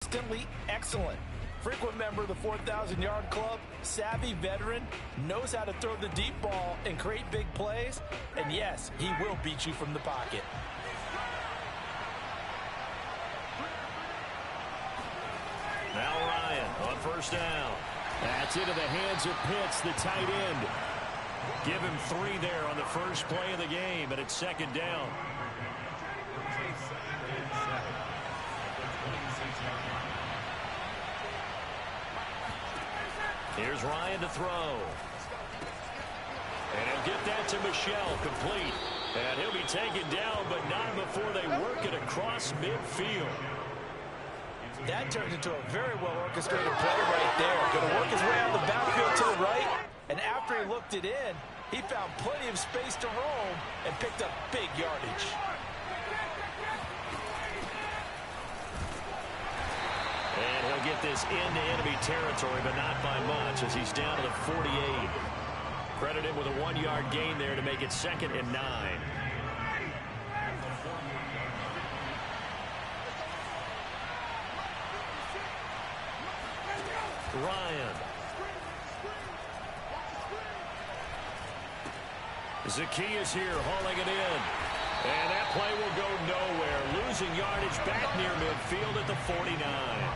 Consistently excellent. Frequent member of the 4,000-yard club, savvy veteran, knows how to throw the deep ball and create big plays. And yes, he will beat you from the pocket. Now Ryan on first down. That's into the hands of Pitts, the tight end. Give him 3 there on the first play of the game, and it's second down. Here's Ryan to throw. And he'll get that to Michel, complete. And he'll be taken down, but not before they work it across midfield. That turned into a very well-orchestrated play right there. Going to work his way out of the backfield to the right, and after he looked it in, he found plenty of space to roam and picked up big yardage. And he'll get this into enemy territory, but not by much as he's down to the 48. Credit him with a 1-yard gain there to make it 2nd and 9. Ryan. Zacchaeus here hauling it in. And that play will go nowhere. Losing yardage back near midfield at the 49.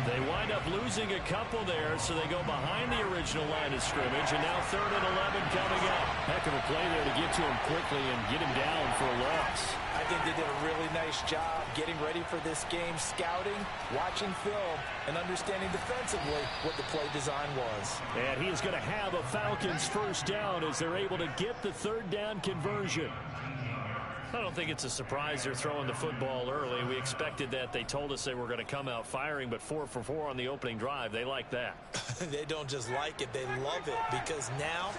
They wind up losing a couple there, so they go behind the original line of scrimmage, and now 3rd and 11 coming up. Heck of a play there to get to him quickly and get him down for a loss. I think they did a really nice job getting ready for this game, scouting, watching film, and understanding defensively what the play design was. And he is going to have a Falcons first down as they're able to get the 3rd down conversion. I don't think it's a surprise they're throwing the football early. We expected that. They told us they were going to come out firing, but 4 for 4 on the opening drive. They like that. They don't just like it, they love it, because now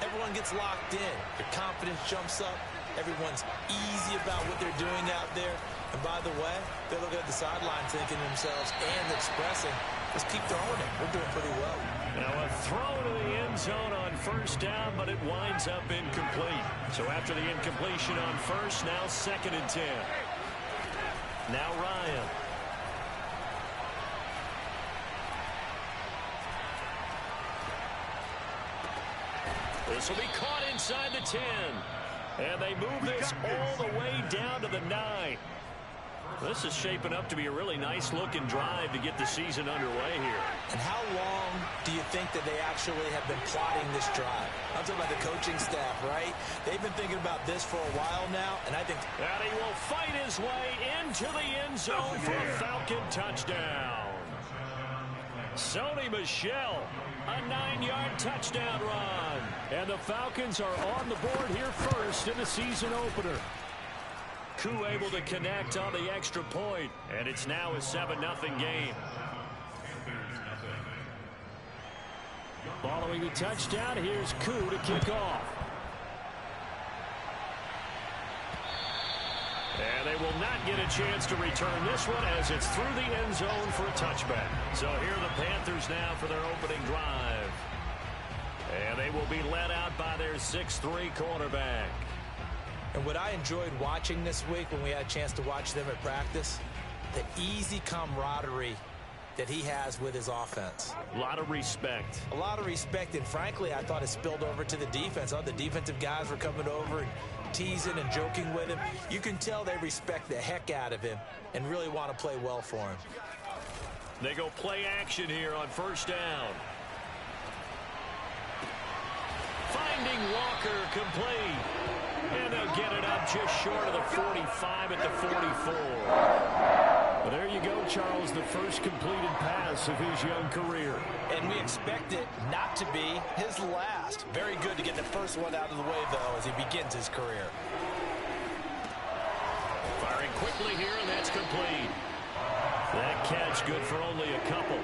everyone gets locked in. Their confidence jumps up. Everyone's easy about what they're doing out there. And by the way, they're looking at the sideline thinking to themselves and expressing, let's keep throwing it. We're doing pretty well. Now a throw to the end zone on first down, but it winds up incomplete. So after the incompletion on first, now 2nd and 10. Now Ryan. This will be caught inside the 10. And they move this all the way down to the 9. This is shaping up to be a really nice-looking drive to get the season underway here. And how long do you think that they actually have been plotting this drive? I'm talking about the coaching staff, right? They've been thinking about this for a while now, and I think... And he will fight his way into the end zone for a Falcon touchdown. Sony Michel, a 9-yard touchdown run. And the Falcons are on the board here first in the season opener. Koo able to connect on the extra point, and it's now a 7-0 game. Following the touchdown, here's Koo to kick off. And they will not get a chance to return this one as it's through the end zone for a touchback. So here are the Panthers now for their opening drive. And they will be led out by their 6'3" quarterback. And what I enjoyed watching this week when we had a chance to watch them at practice, the easy camaraderie that he has with his offense. A lot of respect. A lot of respect, and frankly, I thought it spilled over to the defense. All the defensive guys were coming over and teasing and joking with him. You can tell they respect the heck out of him and really want to play well for him. They go play action here on first down. Finding Walker complete. And they'll get it up just short of the 45 at the 44. Well, there you go, Charles, the first completed pass of his young career. And we expect it not to be his last. Very good to get the first one out of the way, though, as he begins his career. Firing quickly here, and that's complete. That catch good for only a couple.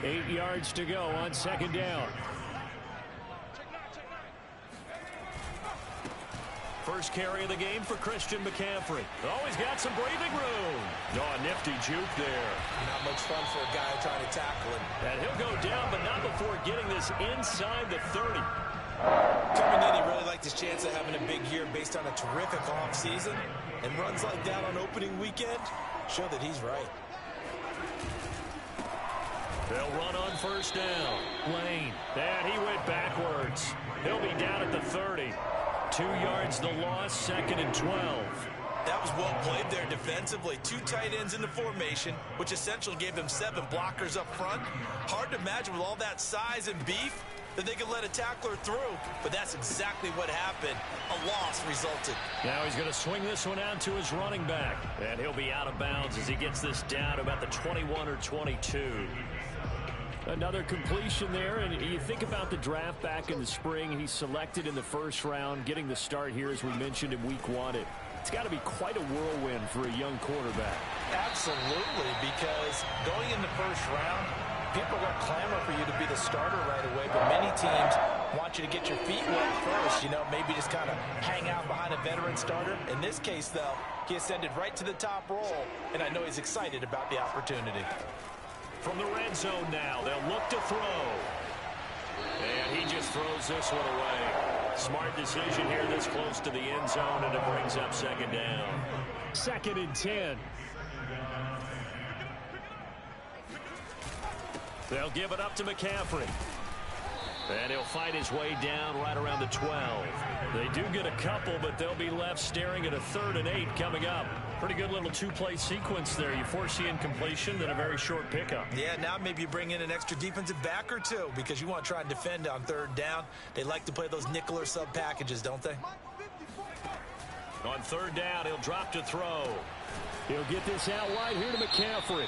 8 yards to go on second down. First carry of the game for Christian McCaffrey. Always got some breathing room. Oh, a nifty juke there. Not much fun for a guy trying to tackle him. And he'll go down, but not before getting this inside the 30. Coming in, he really liked his chance of having a big year based on a terrific offseason. And runs like that on opening weekend show that he's right. They'll run on first down. Lane. And he went backwards. He'll be down at the 30. 2 yards the loss, 2nd and 12. That was well played there defensively. 2 tight ends in the formation, which essentially gave them 7 blockers up front. Hard to imagine with all that size and beef that they could let a tackler through, but that's exactly what happened. A loss resulted. Now he's going to swing this one out to his running back, and he'll be out of bounds as he gets this down about the 21 or 22. Another completion there, and you think about the draft back in the spring. He's selected in the first round, getting the start here, as we mentioned, in week 1. It's got to be quite a whirlwind for a young quarterback. Absolutely, because going in the first round, people are going to clamor for you to be the starter right away, but many teams want you to get your feet wet first, maybe just kind of hang out behind a veteran starter. In this case, though, he ascended right to the top role, and I know he's excited about the opportunity. From the red zone now, they'll look to throw. And he just throws this one away. Smart decision here this close to the end zone, and it brings up 2nd down. 2nd and 10. They'll give it up to McCaffrey. And he'll fight his way down right around the 12. They do get a couple, but they'll be left staring at a 3rd and 8 coming up. Pretty good little 2-play sequence there. You force the incompletion, then a very short pickup. Yeah, now maybe you bring in an extra defensive back or two because you want to try and defend on 3rd down. They like to play those nickel or sub packages, don't they? On 3rd down, he'll drop to throw. He'll get this out wide here to McCaffrey.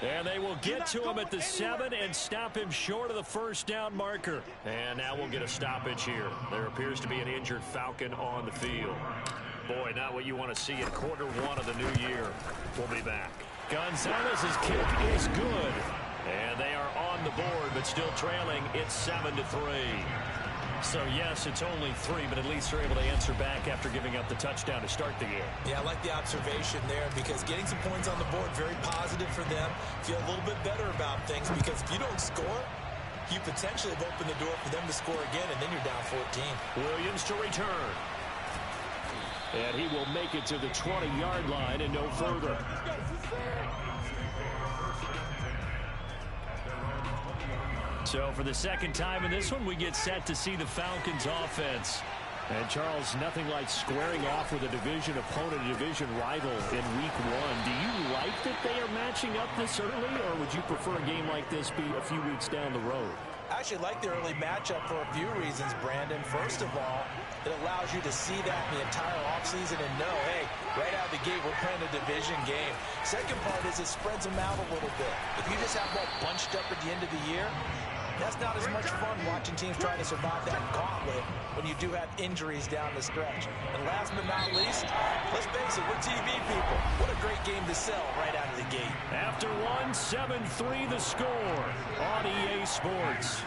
And they will get to him at the 7 and stop him short of the first down marker. And now we'll get a stoppage here. There appears to be an injured Falcon on the field. Boy, not what you want to see in quarter 1 of the new year. We'll be back. Gonzalez's kick is good. And they are on the board, but still trailing. It's 7-3. So, yes, it's only 3, but at least they're able to answer back after giving up the touchdown to start the game. Yeah, I like the observation there because getting some points on the board, very positive for them. Feel a little bit better about things because if you don't score, you potentially have opened the door for them to score again, and then you're down 14. Williams to return. And he will make it to the 20-yard line and no further. So for the 2nd time in this one, we get set to see the Falcons offense. And Charles, nothing like squaring off with a division opponent, a division rival in week 1. Do you like that they are matching up this early, or would you prefer a game like this be a few weeks down the road? I actually like the early matchup for a few reasons, Brandon. First of all, it allows you to see that in the entire offseason and know, hey, right out of the gate, we're playing a division game. Second part is it spreads them out a little bit. If you just have them all bunched up at the end of the year, that's not as much fun watching teams try to survive that gauntlet when you do have injuries down the stretch. And last but not least, let's face it, we're TV people. What a great game to sell right out of the gate. After 1, 7-3 the score on EA Sports.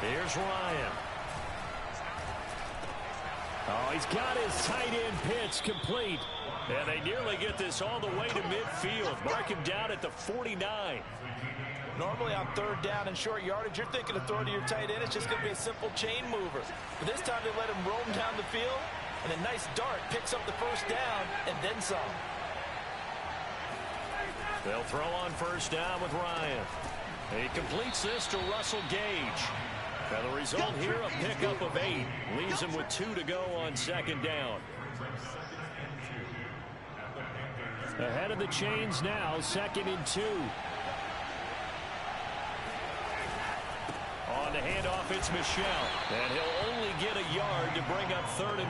Here's Ryan. Oh, he's got his tight end pitch complete. And they nearly get this all the way to midfield. Mark him down at the 49. Normally on 3rd down and short yardage, you're thinking of throwing to your tight end. It's just going to be a simple chain mover. But this time they let him roam down the field, and a nice dart picks up the first down and then some. They'll throw on first down with Ryan. He completes this to Russell Gage. Now the result here, a pickup of 8. Leaves him with 2 to go on 2nd down. Ahead of the chains now, 2nd and 2. On the handoff, it's Michelle. And he'll only get a yard to bring up 3rd and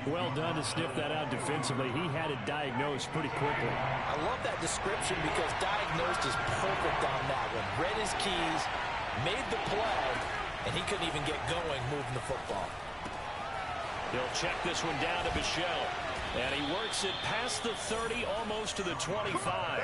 1. Well done to sniff that out defensively. He had it diagnosed pretty quickly. I love that description because diagnosed is perfect on that one. Read his keys, made the play, and he couldn't even get going moving the football. He'll check this one down to Michelle. And he works it past the 30, almost to the 25.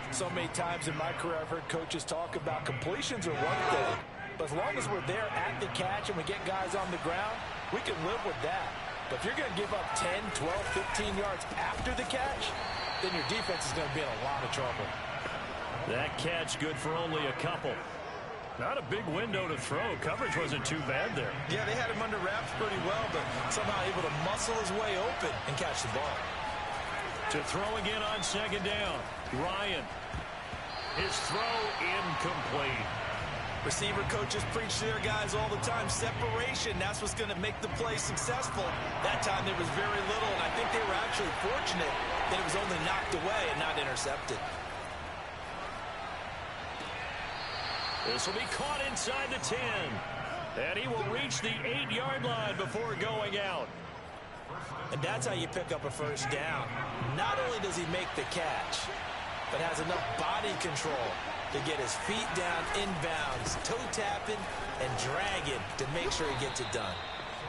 So many times in my career, I've heard coaches talk about completions are one thing. But as long as we're there at the catch and we get guys on the ground, we can live with that. But if you're going to give up 10, 12, 15 yards after the catch, then your defense is going to be in a lot of trouble. That catch good for only a couple. Not a big window to throw. Coverage wasn't too bad there. Yeah, they had him under wraps pretty well, but somehow able to muscle his way open and catch the ball. To throw again on second down. Ryan. His throw incomplete. Receiver coaches preach to their guys all the time. Separation, that's what's going to make the play successful. That time there was very little, and I think they were actually fortunate that it was only knocked away and not intercepted. This will be caught inside the 10. And he will reach the 8-yard line before going out. And that's how you pick up a first down. Not only does he make the catch, but has enough body control to get his feet down inbounds, toe tapping and dragging to make sure he gets it done.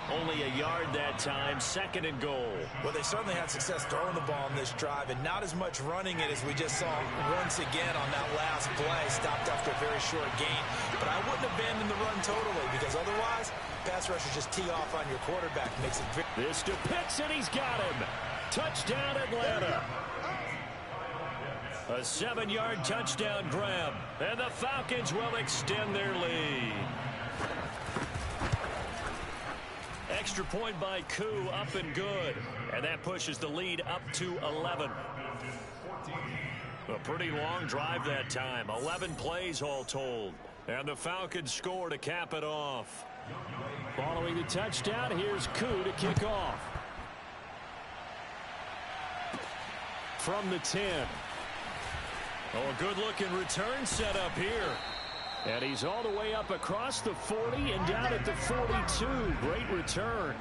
Only a yard that time, second and goal. Well, they certainly had success throwing the ball in this drive, and not as much running it as we just saw once again on that last play. Stopped after a very short gain. But I wouldn't abandon the run totally, because otherwise, pass rushers just tee off on your quarterback. Makes it very... This to Pitts, and he's got him. Touchdown, Atlanta. A 7-yard touchdown grab, and the Falcons will extend their lead. Extra point by Koo, up and good. And that pushes the lead up to 11. A pretty long drive that time. 11 plays all told. And the Falcons score to cap it off. Following the touchdown, here's Koo to kick off. From the 10. Oh, a good-looking return set up here. And he's all the way up across the 40 and down at the 42. Great return.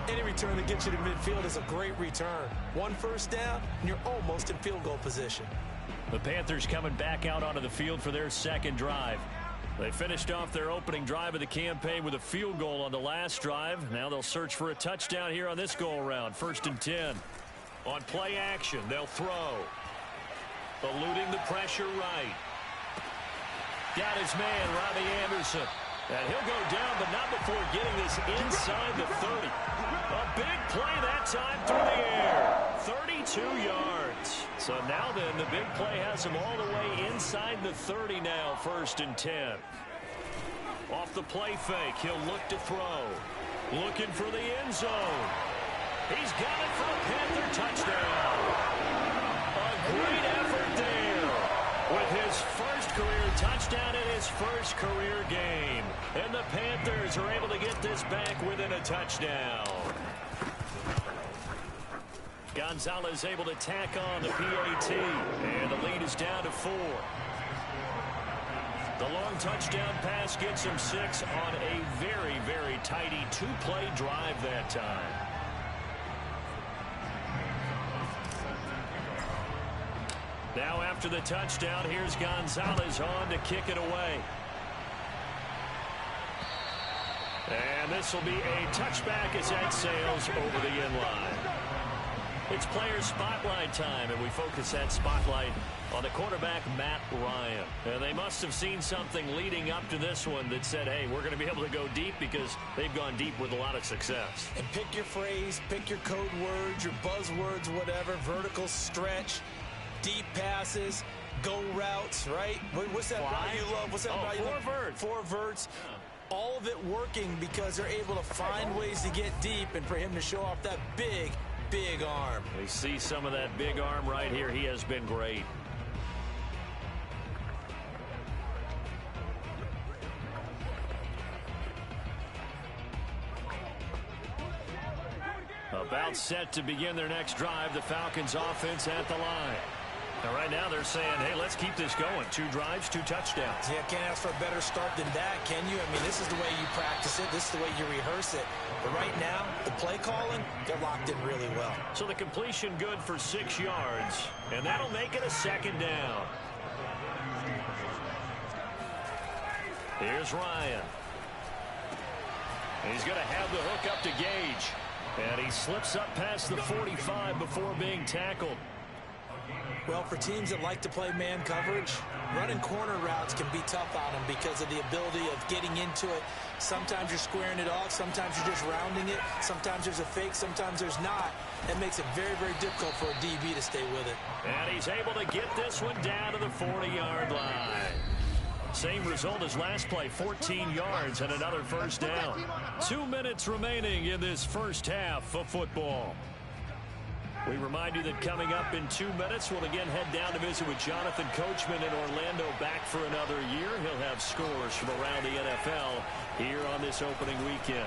Any return that gets you to midfield is a great return. One first down, and you're almost in field goal position. The Panthers coming back out onto the field for their second drive. They finished off their opening drive of the campaign with a field goal on the last drive. Now they'll search for a touchdown here on this go-around. 1st and 10. On play action, they'll throw. Eluding the pressure right. Got his man, Robbie Anderson. And he'll go down, but not before getting this inside the 30. A big play that time through the air. 32 yards. So now then, the big play has him all the way inside the 30 now, 1st and 10. Off the play fake, he'll look to throw. Looking for the end zone. He's got it for a Panther touchdown. A great effort there. With his first career touchdown in his first career game. And the Panthers are able to get this back within a touchdown. Gonzalez able to tack on the PAT. And the lead is down to 4. The long touchdown pass gets him 6 on a very, very tidy 2-play drive that time. Now after the touchdown, here's Gonzalez on to kick it away. And this will be a touchback as that sails over the end line. It's player spotlight time, and we focus that spotlight on the quarterback, Matt Ryan. And they must have seen something leading up to this one that said, hey, we're going to be able to go deep, because they've gone deep with a lot of success. And pick your phrase, pick your code words, your buzzwords, whatever, vertical stretch, deep passes, go routes, right? What's that route you love? What's that route you love? 4 verts. 4 verts. All of it working because they're able to find ways to get deep, and for him to show off that big, big arm. We see some of that big arm right here. He has been great. About set to begin their next drive. The Falcons offense at the line. And right now they're saying, hey, let's keep this going. 2 drives, 2 touchdowns. Yeah, can't ask for a better start than that, can you? I mean, this is the way you practice it. This is the way you rehearse it. But right now, the play calling, they're locked in really well. So the completion good for 6 yards. And that'll make it a 2nd down. Here's Ryan. He's going to have the hook up to Gage. And he slips up past the 45 before being tackled. Well, for teams that like to play man coverage, running corner routes can be tough on them because of the ability of getting into it. Sometimes you're squaring it off. Sometimes you're just rounding it. Sometimes there's a fake. Sometimes there's not. That makes it very, very difficult for a DB to stay with it. And he's able to get this one down to the 40-yard line. Same result as last play, 14 yards and another first down. 2 minutes remaining in this first half of football. We remind you that coming up in 2 minutes, we'll again head down to visit with Jonathan Coachman in Orlando, back for another year. He'll have scores from around the NFL here on this opening weekend.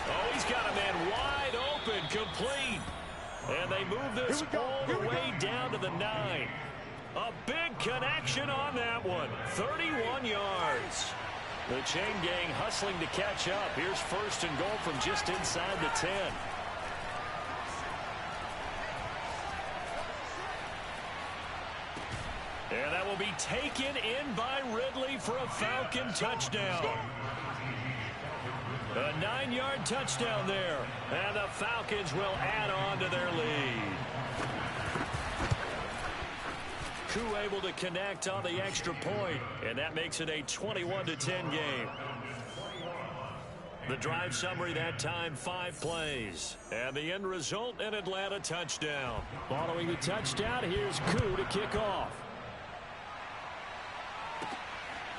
Oh, he's got a man wide open, complete. And they move this all the way down to the 9. A big connection on that one. 31 yards. The chain gang hustling to catch up. Here's first and goal from just inside the 10. And that will be taken in by Ridley for a Falcon touchdown. A 9-yard touchdown there. And the Falcons will add on to their lead. Koo able to connect on the extra point, and that makes it a 21-10 game. The drive summary that time, 5 plays. And the end result, an Atlanta touchdown. Following the touchdown, here's Koo to kick off.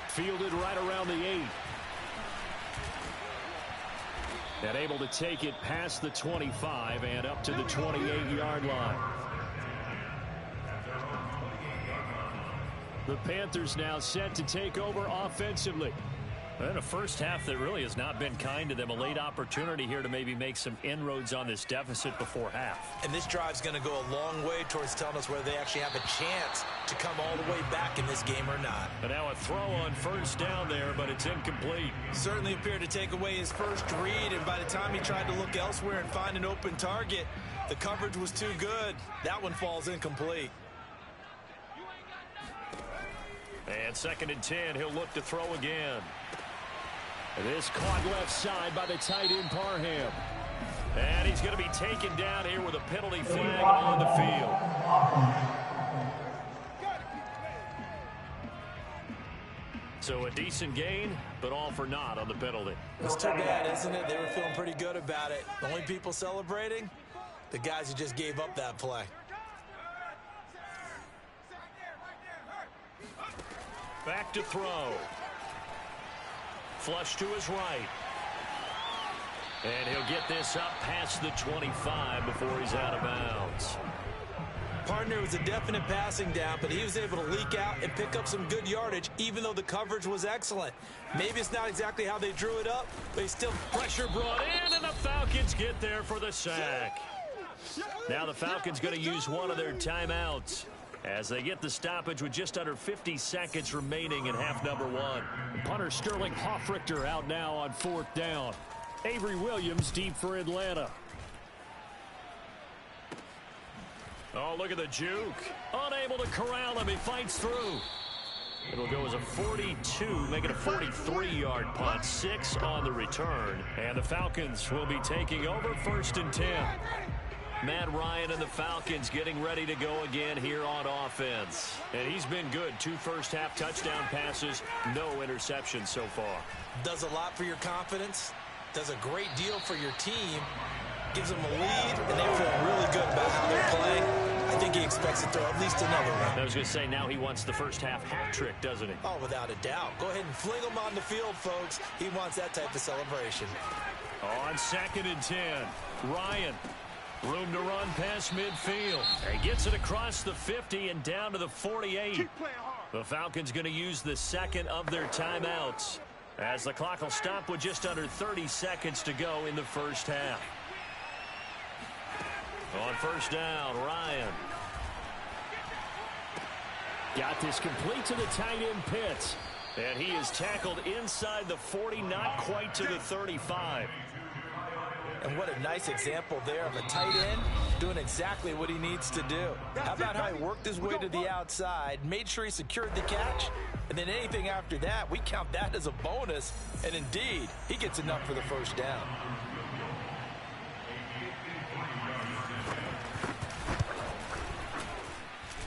Fielded right around the 8. And able to take it past the 25 and up to the 28-yard line. The Panthers now set to take over offensively. And a first half that really has not been kind to them. A late opportunity here to maybe make some inroads on this deficit before half. And this drive's going to go a long way towards telling us whether they actually have a chance to come all the way back in this game or not. And now a throw on first down there, but it's incomplete. Certainly appeared to take away his first read, and by the time he tried to look elsewhere and find an open target, the coverage was too good. That one falls incomplete. And 2nd and 10, he'll look to throw again. This caught left side by the tight end Parham. And he's going to be taken down here with a penalty flag on the field. So a decent gain, but all for naught on the penalty. It's too bad, isn't it? They were feeling pretty good about it. The only people celebrating, the guys who just gave up that play. Back to throw. Flush to his right. And he'll get this up past the 25 before he's out of bounds. Partner was a definite passing down, but he was able to leak out and pick up some good yardage, even though the coverage was excellent. Maybe it's not exactly how they drew it up, but he's still... Pressure brought in, and the Falcons get there for the sack. Now the Falcons going to use one of their timeouts as they get the stoppage with just under 50 seconds remaining in half number 1. Punter Sterling Hoffrichter out now on 4th down. Avery Williams deep for Atlanta. Oh, look at the juke. Unable to corral him. He fights through. It'll go as a 42, make it a 43-yard punt. 6 on the return. And the Falcons will be taking over 1st and 10. Matt Ryan and the Falcons getting ready to go again here on offense. And he's been good. 2 first-half touchdown passes, no interceptions so far. Does a lot for your confidence, does a great deal for your team, gives them a lead, and they feel really good about how they're playing. I think he expects to throw at least another one. I was going to say, now he wants the first-half hat trick, doesn't he? Oh, without a doubt. Go ahead and fling him on the field, folks. He wants that type of celebration. On 2nd and 10, Ryan. Room to run past midfield. He gets it across the 50 and down to the 48. The Falcons going to use the 2nd of their timeouts as the clock will stop with just under 30 seconds to go in the first half. On 1st down, Ryan. Got this complete to the tight end Pitts. And he is tackled inside the 40, not quite to the 35. And what a nice example there of a tight end doing exactly what he needs to do. How about how he worked his way to the outside, made sure he secured the catch, and then anything after that, we count that as a bonus. And indeed, he gets enough for the 1st down.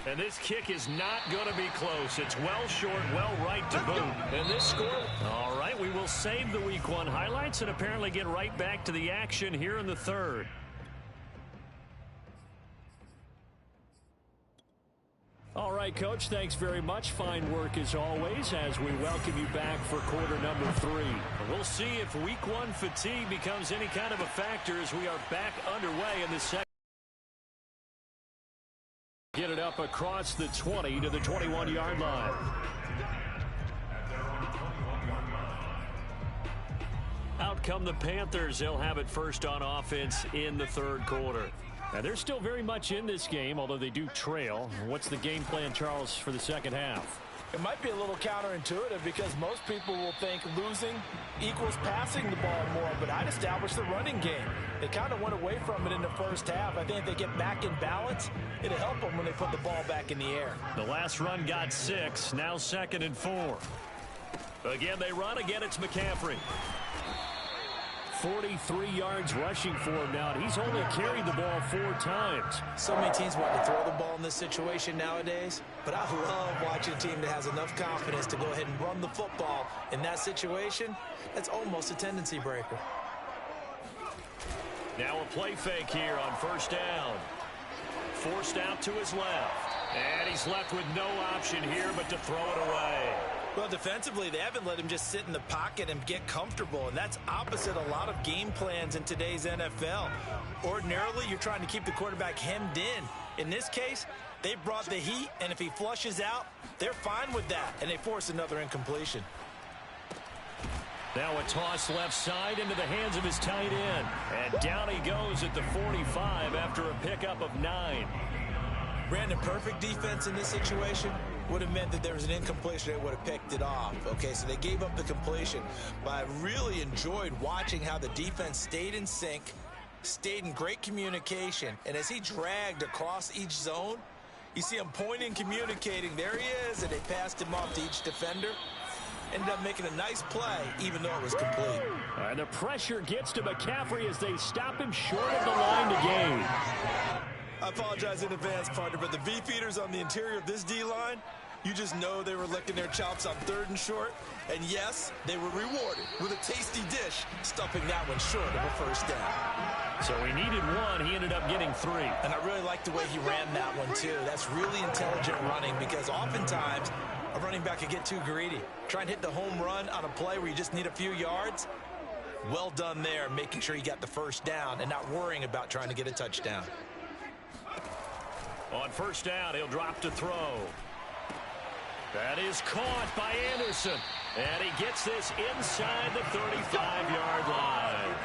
And this kick is not going to be close. It's well short, well right to boot. And this score, all right, we will save the Week 1 highlights and apparently get right back to the action here in the third. All right, Coach, thanks very much. Fine work as always as we welcome you back for quarter number 3. We'll see if Week 1 fatigue becomes any kind of a factor as we are back underway in the second. Get it up across the 20 to the 21-yard line. Out come the Panthers. They'll have it first on offense in the third quarter. Now, they're still very much in this game, although they do trail. What's the game plan, Charles, for the second half? It might be a little counterintuitive because most people will think losing equals passing the ball more, but I'd establish the running game. They kind of went away from it in the first half. I think if they get back in balance, it'll help them when they put the ball back in the air. The last run got 6, now 2nd and 4. Again, they run. Again, it's McCaffrey. 43 yards rushing for him now, and he's only carried the ball 4 times. So many teams want to throw the ball in this situation nowadays, but I love watching a team that has enough confidence to go ahead and run the football in that situation. That's almost a tendency breaker. Now a play fake here on first down. Forced out to his left, and he's left with no option here but to throw it away. Well, defensively, they haven't let him just sit in the pocket and get comfortable, and that's opposite a lot of game plans in today's NFL. Ordinarily, you're trying to keep the quarterback hemmed in. In this case, they brought the heat, and if he flushes out, they're fine with that, and they force another incompletion. Now a toss left side into the hands of his tight end, and down he goes at the 45 after a pickup of 9. Brandon, perfect defense in this situation would have meant that there was an incompletion. They would have picked it off. Okay, so they gave up the completion. But I really enjoyed watching how the defense stayed in sync, stayed in great communication. And as he dragged across each zone, you see him pointing, communicating. There he is, and they passed him off to each defender. Ended up making a nice play, even though it was complete. And the pressure gets to McCaffrey as they stop him short of the line to gain. I apologize in advance, partner, but the V-feeders on the interior of this D-line, you just know they were licking their chops on 3rd and short. And yes, they were rewarded with a tasty dish, stuffing that one short of a first down. So he needed 1. He ended up getting 3. And I really like the way he ran that one, too. That's really intelligent running because oftentimes a running back could get too greedy. Try and hit the home run on a play where you just need a few yards. Well done there, making sure you got the first down and not worrying about trying to get a touchdown. On first down, he'll drop to throw. That is caught by Anderson. And he gets this inside the 35-yard line.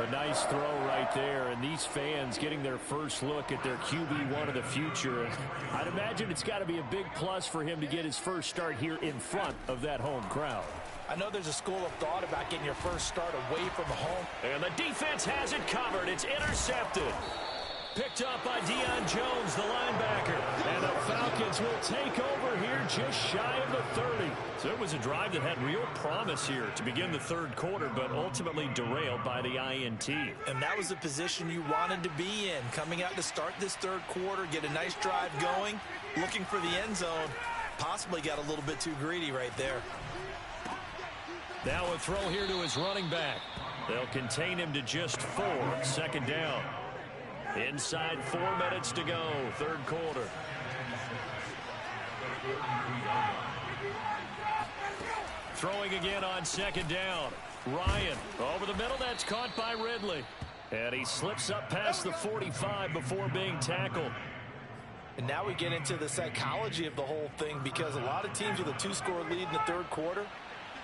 A nice throw right there. And these fans getting their first look at their QB1 of the future. I'd imagine it's got to be a big plus for him to get his first start here in front of that home crowd. I know there's a school of thought about getting your first start away from home. And the defense has it covered. It's intercepted. Picked up by Deion Jones, the linebacker. And the Falcons will take over here just shy of the 30. So it was a drive that had real promise here to begin the third quarter, but ultimately derailed by the INT. And that was the position you wanted to be in. Coming out to start this third quarter, get a nice drive going, looking for the end zone. Possibly got a little bit too greedy right there. Now a throw here to his running back. They'll contain him to just 4. 2nd down. Inside 4 minutes to go, third quarter. Throwing again on 2nd down. Ryan over the middle. That's caught by Ridley. And he slips up past the 45 before being tackled. And now we get into the psychology of the whole thing because a lot of teams with a 2-score lead in the third quarter,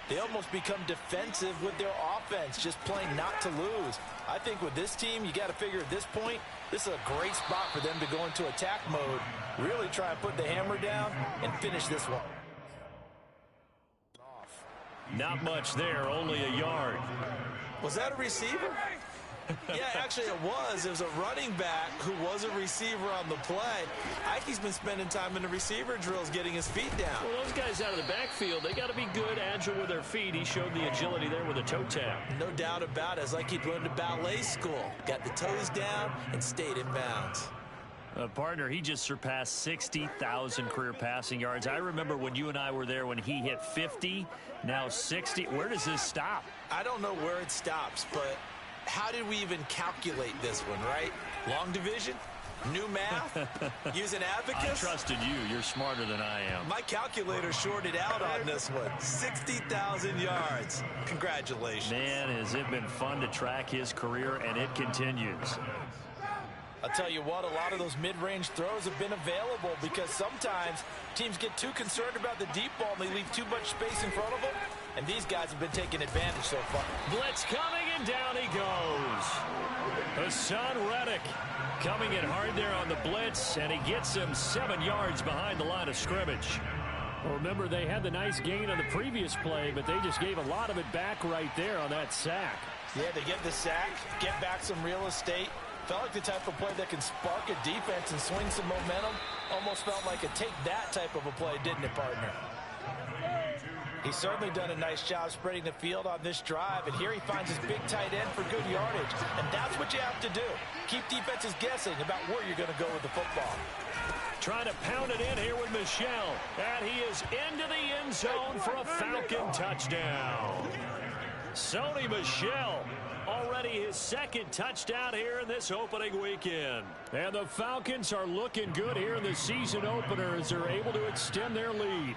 they almost become defensive with their offense, just playing not to lose. I think with this team, you got to figure at this point, this is a great spot for them to go into attack mode, really try and put the hammer down and finish this one. Not much there, only a yard. Was that a receiver? Yeah, actually it was. It was a running back who was a receiver on the play. Ikey's been spending time in the receiver drills getting his feet down. Well, those guys out of the backfield, they got to be good, agile with their feet. He showed the agility there with a toe tap. No doubt about it. It's like he'd learned to ballet school. Got the toes down and stayed in bounds. Partner, he just surpassed 60,000 career passing yards. I remember when you and I were there when he hit 50, now 60. Where does this stop? I don't know where it stops, but how did we even calculate this one, right? Long division? New math? Use an abacus? I trusted you. You're smarter than I am. My calculator shorted out on this one. 60,000 yards. Congratulations. Man, has it been fun to track his career, and it continues. I'll tell you what, a lot of those mid-range throws have been available because sometimes teams get too concerned about the deep ball and they leave too much space in front of them, and these guys have been taking advantage so far. Blitz coming, and down he goes. Hassan Reddick coming in hard there on the blitz, and he gets him 7 yards behind the line of scrimmage. Well, remember, they had the nice gain on the previous play, but they just gave a lot of it back right there on that sack. Yeah, they get the sack, get back some real estate. Felt like the type of play that can spark a defense and swing some momentum. Almost felt like a take-that type of a play, didn't it, partner? He's certainly done a nice job spreading the field on this drive, and here he finds his big tight end for good yardage. And that's what you have to do. Keep defenses guessing about where you're going to go with the football. Trying to pound it in here with Michel. And he is into the end zone for a Falcon touchdown. Sony Michel. Already his second touchdown here in this opening weekend. And the Falcons are looking good here in the season opener as they're able to extend their lead.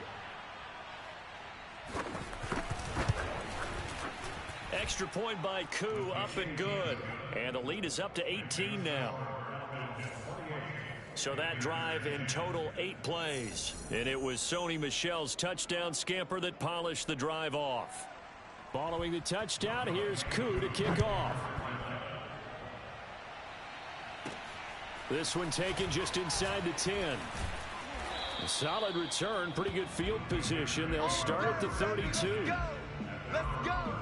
Extra point by Koo, up and good. And the lead is up to 18 now. So that drive in total 8 plays. And it was Sony Michel's touchdown scamper that polished the drive off. Following the touchdown, here's Koo to kick off. This one taken just inside the 10. A solid return, pretty good field position. They'll start at the 32. Let's go.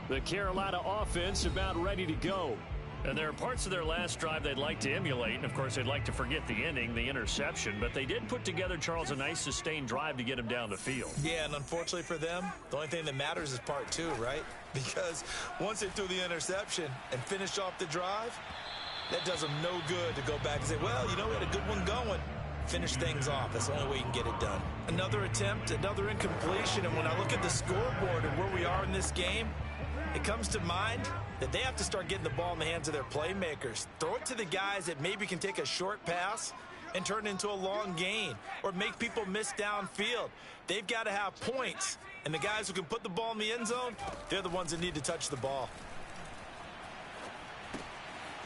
The Carolina offense about ready to go. And there are parts of their last drive they'd like to emulate. And, of course, they'd like to forget the ending, the interception. But they did put together, Charles, a nice sustained drive to get him down the field. Yeah, and unfortunately for them, the only thing that matters is part 2, right? Because once they threw the interception and finished off the drive, that does them no good to go back and say, well, you know, we had a good one going. Finish things off. That's the only way you can get it done. Another attempt, another incompletion. And when I look at the scoreboard and where we are in this game, it comes to mind that they have to start getting the ball in the hands of their playmakers. Throw it to the guys that maybe can take a short pass and turn it into a long gain or make people miss downfield. They've got to have points, and the guys who can put the ball in the end zone, they're the ones that need to touch the ball.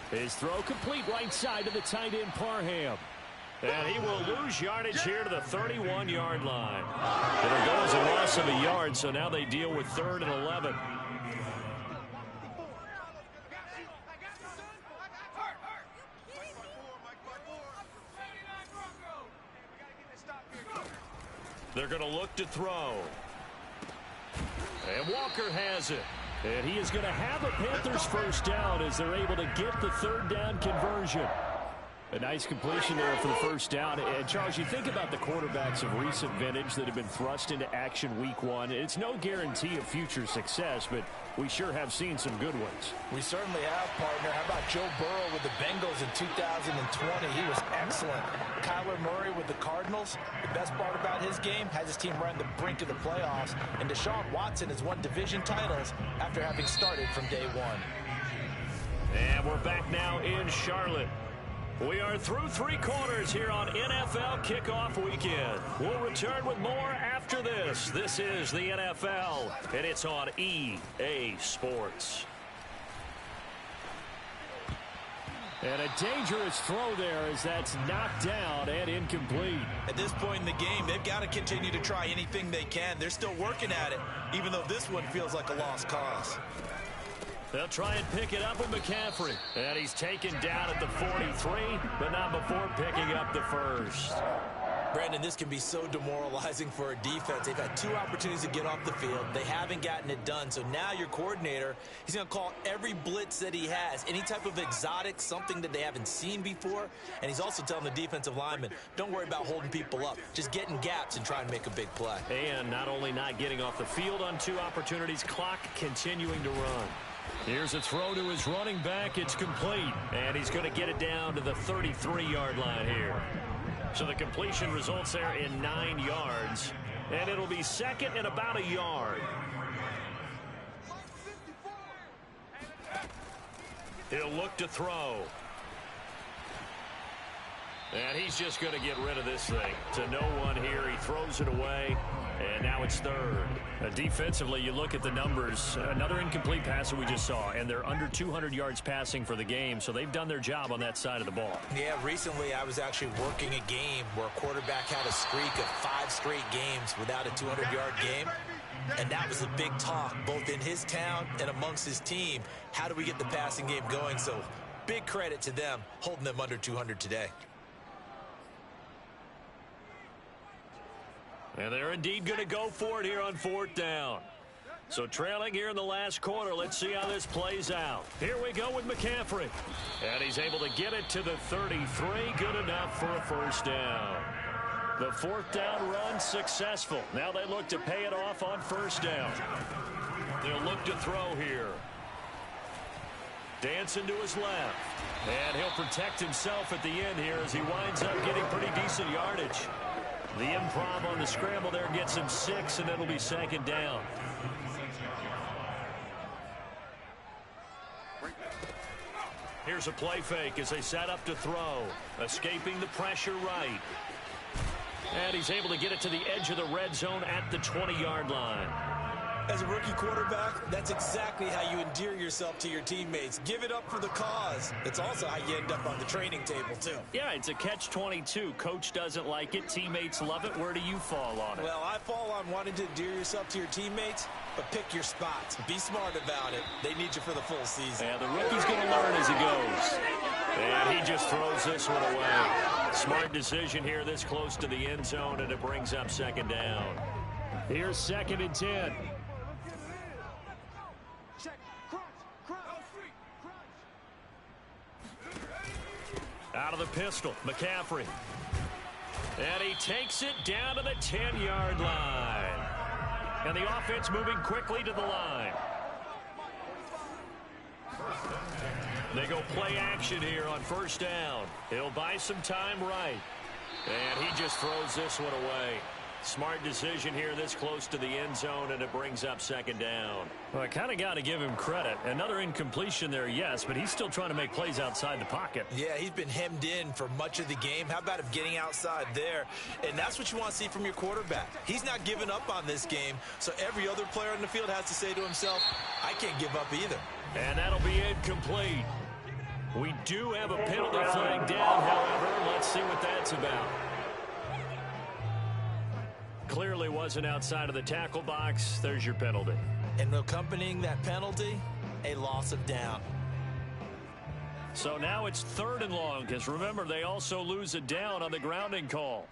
His throw complete right side to the tight end Parham. And he will lose yardage here to the 31-yard line. It'll go as a loss of a yard, so now they deal with 3rd and 11. They're going to look to throw. And Walker has it. And he is going to have a Panthers first down as they're able to get the 3rd down conversion. A nice completion there for the first down. And, Charles, you think about the quarterbacks of recent vintage that have been thrust into action week 1. It's no guarantee of future success, but we sure have seen some good ones. We certainly have, partner. How about Joe Burrow with the Bengals in 2020? He was excellent. Kyler Murray with the Cardinals. The best part about his game, has his team right on the brink of the playoffs. And Deshaun Watson has won division titles after having started from day 1. And we're back now in Charlotte. We are through 3 quarters here on NFL Kickoff Weekend. We'll return with more after this. This is the NFL, and it's on EA Sports. And a dangerous throw there as that's knocked down and incomplete. At this point in the game, they've got to continue to try anything they can. They're still working at it, even though this one feels like a lost cause. They'll try and pick it up with McCaffrey. And he's taken down at the 43, but not before picking up the first. Brandon, this can be so demoralizing for a defense. They've had 2 opportunities to get off the field. They haven't gotten it done. So now your coordinator, he's going to call every blitz that he has, any type of exotic, something that they haven't seen before. And he's also telling the defensive lineman, don't worry about holding people up. Just get in gaps and try and make a big play. And not only not getting off the field on 2 opportunities, clock continuing to run. Here's a throw to his running back. It's complete. And he's going to get it down to the 33-yard line here. So the completion results there in 9 yards. And it'll be second and about a yard. He'll look to throw. And he's just going to get rid of this thing. To no one here. He throws it away. And now it's third. Defensively, you look at the numbers. Another incomplete pass that we just saw. And they're under 200 yards passing for the game. So they've done their job on that side of the ball. Yeah, recently I was actually working a game where a quarterback had a streak of 5 straight games without a 200-yard game. And that was a big talk, both in his town and amongst his team. How do we get the passing game going? So big credit to them holding them under 200 today. And they're indeed going to go for it here on 4th down. So trailing here in the last quarter. Let's see how this plays out. Here we go with McCaffrey. And he's able to get it to the 33. Good enough for a first down. The 4th down run successful. Now they look to pay it off on first down. They'll look to throw here. Dancing to his left. And he'll protect himself at the end here as he winds up getting pretty decent yardage. The improv on the scramble there gets him 6, and it'll be second down. Here's a play fake as they set up to throw. Escaping the pressure right. And he's able to get it to the edge of the red zone at the 20-yard line. As a rookie quarterback, that's exactly how you endear yourself to your teammates. Give it up for the cause. It's also how you end up on the training table, too. Yeah, it's a catch-22. Coach doesn't like it. Teammates love it. Where do you fall on it? Well, I fall on wanting to endear yourself to your teammates, but pick your spots. Be smart about it. They need you for the full season. Yeah, the rookie's going to learn as he goes. And he just throws this one away. Smart decision here this close to the end zone, and it brings up second down. Here's 2nd and 10. Out of the pistol, McCaffrey. And he takes it down to the 10-yard line. And the offense moving quickly to the line. They go play action here on first down. He'll buy some time right. And he just throws this one away. Smart decision here this close to the end zone, and it brings up second down. Well, I kind of got to give him credit. Another incompletion there, yes, but he's still trying to make plays outside the pocket. Yeah, he's been hemmed in for much of the game. How about him getting outside there? And that's what you want to see from your quarterback. He's not giving up on this game, so every other player on the field has to say to himself, I can't give up either. And that'll be incomplete. We do have a penalty flag down, however. Let's see what that's about. Clearly wasn't outside of the tackle box. There's your penalty. And accompanying that penalty, a loss of down. So now it's 3rd and long, because remember, they also lose a down on the grounding call.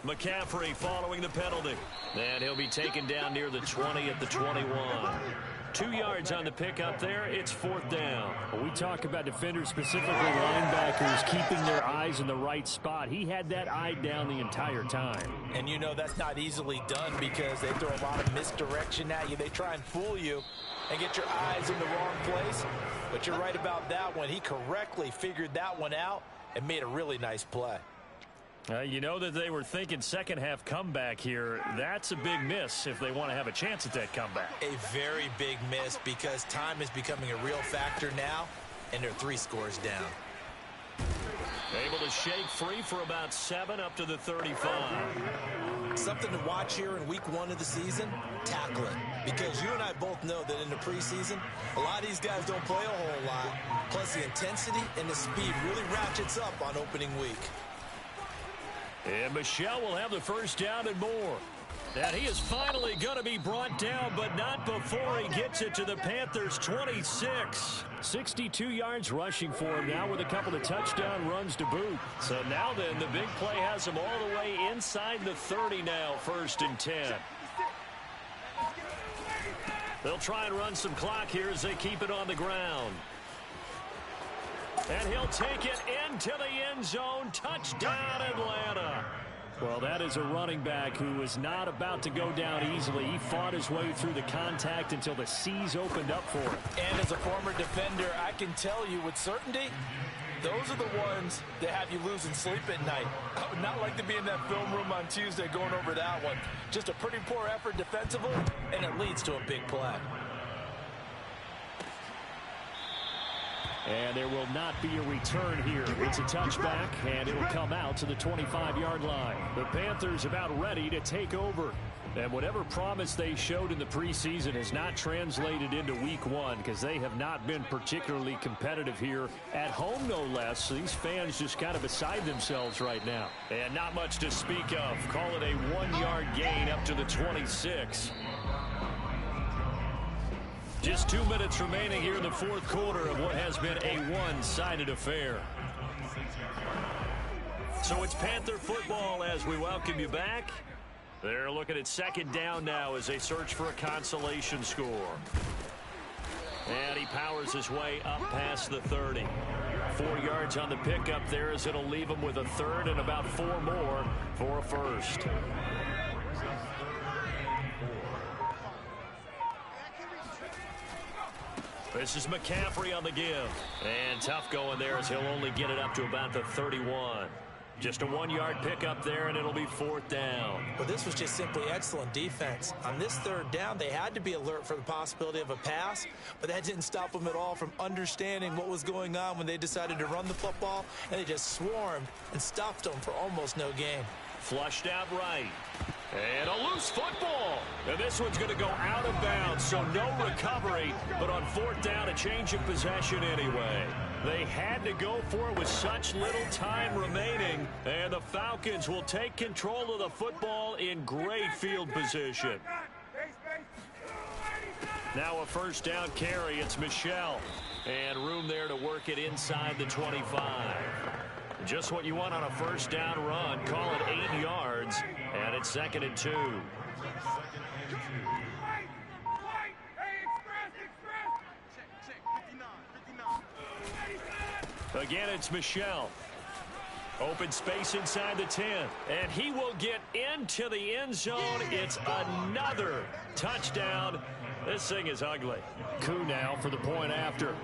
McCaffrey following the penalty. And he'll be taken down near the 20 at the 21. 2 yards on the pickup there. It's 4th down. When we talk about defenders, specifically linebackers, keeping their eyes in the right spot. He had that eye down the entire time. And you know that's not easily done because they throw a lot of misdirection at you. They try and fool you and get your eyes in the wrong place. But you're right about that one. He correctly figured that one out and made a really nice play. You know that they were thinking second half comeback here. That's a big miss if they want to have a chance at that comeback. A very big miss because time is becoming a real factor now, and they're 3 scores down. Able to shake free for about 7 up to the 35. Something to watch here in week 1 of the season, tackling. Because you and I both know that in the preseason, a lot of these guys don't play a whole lot. Plus the intensity and the speed really ratchets up on opening week. And Michelle will have the first down and more. And he is finally going to be brought down, but not before he gets it to the Panthers' 26. 62 yards rushing for him now with a couple of touchdown runs to boot. So now then, the big play has him all the way inside the 30 now, 1st and 10. They'll try and run some clock here as they keep it on the ground. And he'll take it into the end zone. Touchdown, Atlanta. Well, that is a running back who was not about to go down easily. He fought his way through the contact until the seas opened up for him. And as a former defender, I can tell you with certainty, those are the ones that have you losing sleep at night. I would not like to be in that film room on Tuesday going over that one. Just a pretty poor effort defensively, and it leads to a big play. And there will not be a return here. It's a touchback, and it will come out to the 25-yard line. The Panthers about ready to take over. And whatever promise they showed in the preseason has not translated into week one because they have not been particularly competitive here at home, no less. So these fans just kind of beside themselves right now. And not much to speak of. Call it a 1-yard gain up to the 26. Just 2 minutes remaining here in the fourth quarter of what has been a one-sided affair. So it's Panther football as we welcome you back. They're looking at second down now as they search for a consolation score. And he powers his way up past the 30. 4 yards on the pickup there as it'll leave him with a third and about 4 more for a first. This is McCaffrey on the give. And tough going there as he'll only get it up to about the 31. Just a 1-yard pickup there, and it'll be fourth down. Well, this was just simply excellent defense. On this third down, they had to be alert for the possibility of a pass, but that didn't stop them at all from understanding what was going on when they decided to run the football, and they just swarmed and stuffed them for almost no gain. Flushed out right. And a loose football. And this one's going to go out of bounds, so no recovery. But on fourth down, a change of possession anyway. They had to go for it with such little time remaining. And the Falcons will take control of the football in great field position. Now a first down carry. It's Michel. And room there to work it inside the 25. Just what you want on a first down run. Call it 8 yards. And it's 2nd and 2. Again, it's Michel. Open space inside the 10. And he will get into the end zone. It's another touchdown. This thing is ugly. Coup now for the point after.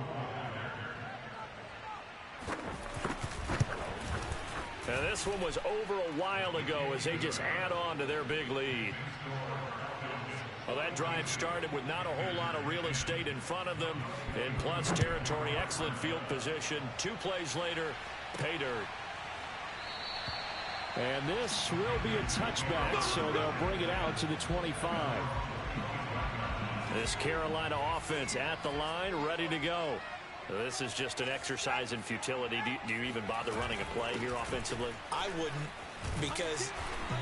And this one was over a while ago as they just add on to their big lead. Well, that drive started with not a whole lot of real estate in front of them. In plus territory, excellent field position. 2 plays later, pay dirt. And this will be a touchback, so they'll bring it out to the 25. This Carolina offense at the line, ready to go. This is just an exercise in futility. Do you even bother running a play here offensively? I wouldn't, because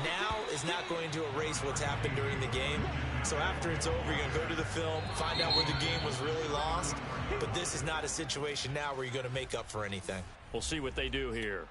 now is not going to erase what's happened during the game. So after it's over, you're going to go to the film, find out where the game was really lost. But this is not a situation now where you're going to make up for anything. We'll see what they do here.